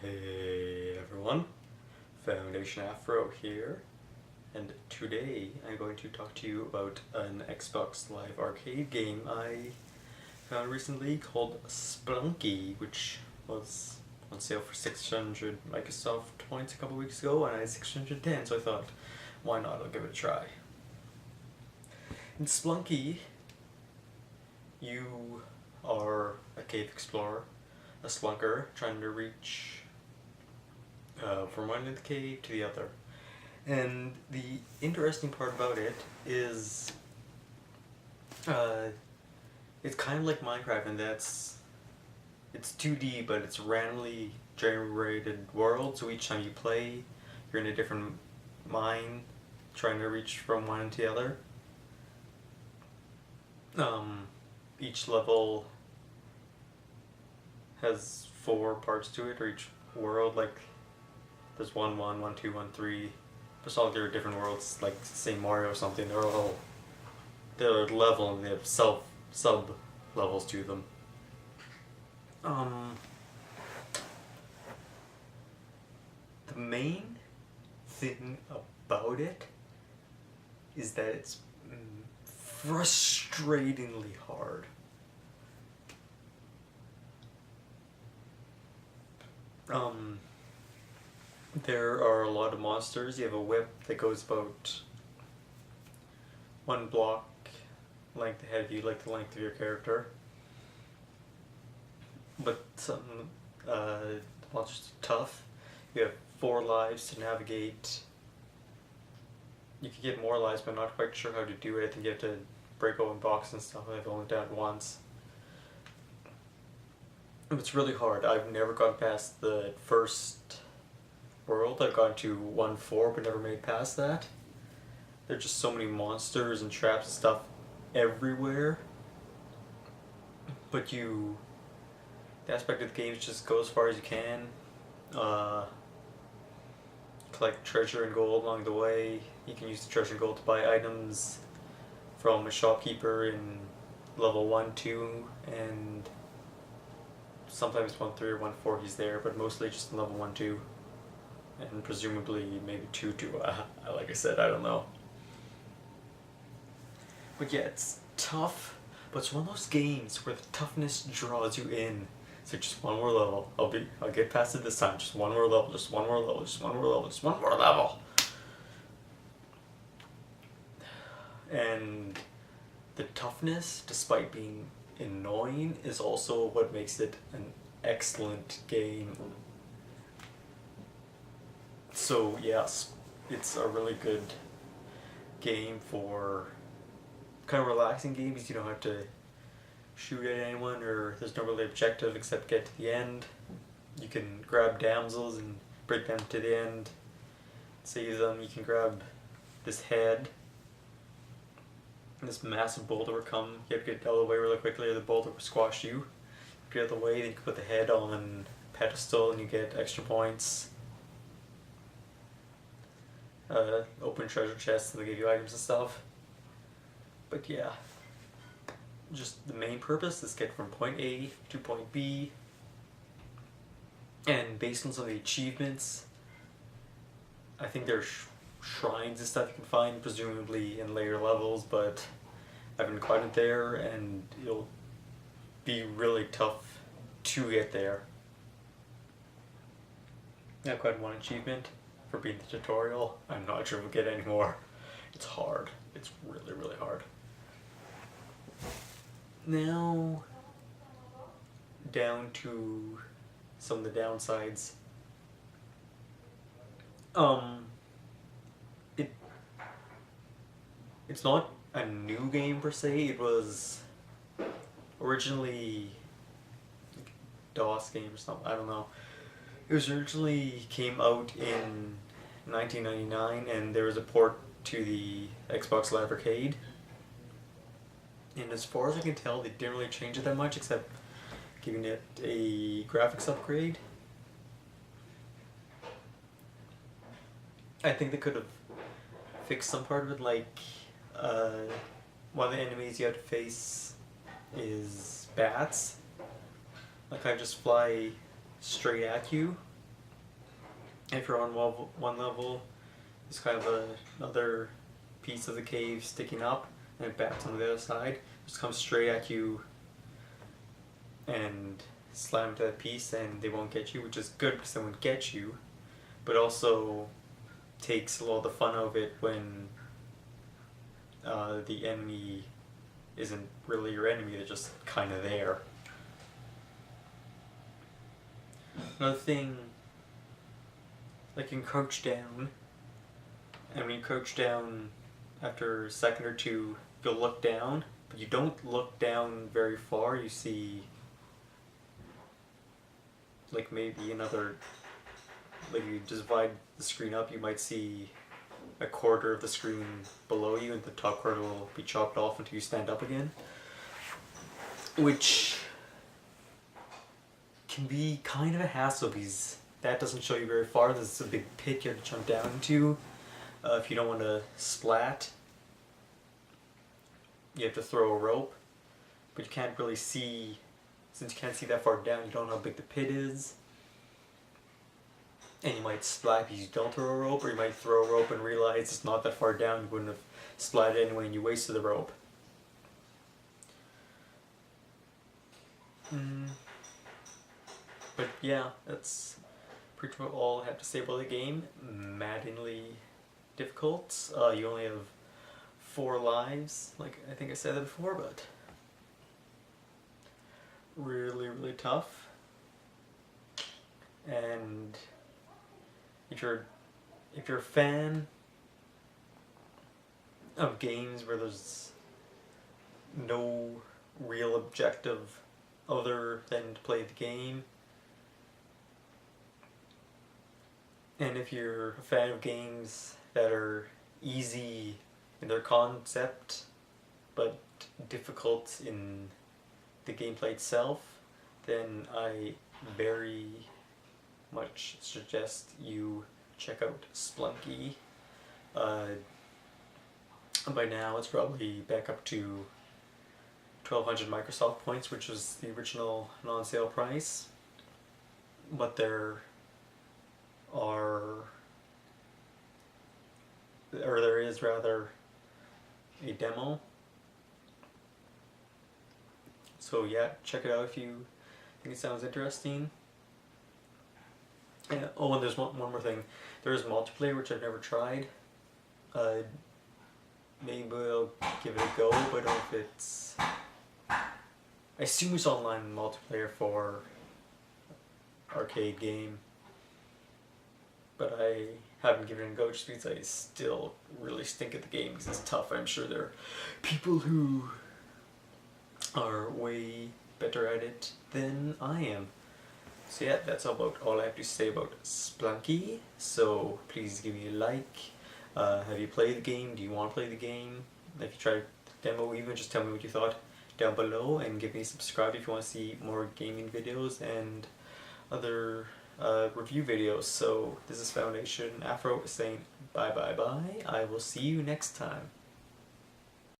Hey everyone, Foundation Afro here, and today I'm going to talk to you about an Xbox Live Arcade game I found recently called Spelunky, which was on sale for 600 Microsoft points a couple weeks ago, and I had 610, so I thought, why not, I'll give it a try. In Spelunky, you are a cave explorer, a slunker, trying to reach from one end of the cave to the other. And the interesting part about it is it's kind of like Minecraft in that it's 2D, but it's randomly generated world, so each time you play you're in a different mine trying to reach from one to the other. Each level has 4 parts to it, or each world, like there's 1, 1, 1, 2, 1, 3. But all there are different worlds, like say Mario or something. They're level and they have sub levels to them. The main thing about it is that it's frustratingly hard. There are a lot of monsters. You have a whip that goes about 1 block length ahead of you, like the length of your character. But some monsters are tough. You have 4 lives to navigate. You can get more lives, but I'm not quite sure how to do it. I think you have to break open boxes and stuff. I've only done it once. It's really hard. I've never gone past the first world. I've gone to 1-4, but never made past that. There are just so many monsters and traps and stuff everywhere. But the aspect of the game is just go as far as you can. Collect treasure and gold along the way. You can use the treasure and gold to buy items from a shopkeeper in level 1, 2, and sometimes 1, 3 or 1, 4 he's there, but mostly just in level 1, 2. And presumably maybe 2 too. Like I said, I don't know. But yeah, it's tough, but it's one of those games where the toughness draws you in. So just 1 more level. I'll get past it this time. Just 1 more level, just 1 more level, just 1 more level, just 1 more level. And the toughness, despite being annoying, is also what makes it an excellent game. So yes, it's a really good game for kind of relaxing games. You don't have to shoot at anyone, or there's no really objective except get to the end. You can grab damsels and bring them to the end, save them. You can grab this head. This massive boulder will come. You have to get out of the way really quickly or the boulder will squash you. Get out of the way, then you can put the head on a pedestal and you get extra points. Open treasure chests and they give you items and stuff. But yeah, just the main purpose is get from point A to point B. And based on some of the achievements, I think there's shrines and stuff you can find, presumably in later levels, but I haven't quite there, and it'll be really tough to get there. I quite one achievement for being the tutorial. I'm not sure if we'll get any more. It's hard. It's really, really hard. Now, down to some of the downsides. It's not a new game per se. It was originally DOS game or something. I don't know. It was originally came out in 1999, and there was a port to the Xbox Live Arcade. And as far as I can tell, they didn't really change it that much, except giving it a graphics upgrade. I think they could have fixed some part of it, like one of the enemies you have to face is bats. Like, I just fly straight at you, If you're on one level, there's kind of another piece of the cave sticking up, and it bats on the other side. Just comes straight at you and slam to that piece, and they won't get you, which is good because they won't get you, but also takes a lot of the fun out of it when the enemy isn't really your enemy, they're just kind of there. Another thing, like you can crouch down, and when you crouch down after a second or two, you'll look down, but you don't look down very far. You see like maybe another, like you divide the screen up, you might see a quarter of the screen below you, and the top quarter will be chopped off until you stand up again, which can be kind of a hassle because that doesn't show you very far. There's a big pit you have to jump down into. If you don't want to splat, you have to throw a rope, but you can't really see, since you can't see that far down, you don't know how big the pit is. And you might splat because you don't throw a rope, or you might throw a rope and realize it's not that far down, you wouldn't have splatted anyway and you wasted the rope. But yeah, that's pretty much all I have to say about the game. Maddeningly difficult. You only have 4 lives, like I think I said that before, but really, really tough. And if you're a fan of games where there's no real objective other than to play the game, and if you're a fan of games that are easy in their concept but difficult in the gameplay itself, then I very much suggest you check out Spelunky. By now it's probably back up to 1,200 Microsoft points, which was the original non-sale price, but there is rather a demo. So yeah, check it out if you think it sounds interesting. And, oh, and there's one more thing. There is multiplayer, which I've never tried. Maybe I'll give it a go, but I don't know if it's... I assume it's online multiplayer for arcade game, but I haven't given it a go just because I still really stink at the game because it's tough. I'm sure there are people who are way better at it than I am. So yeah, that's about all I have to say about Spelunky. So please give me a like. Have you played the game? Do you want to play the game? If you tried the demo even, just tell me what you thought down below, and give me a subscribe if you want to see more gaming videos and other review videos. So this is Foundation Afro saying bye bye bye. I will see you next time.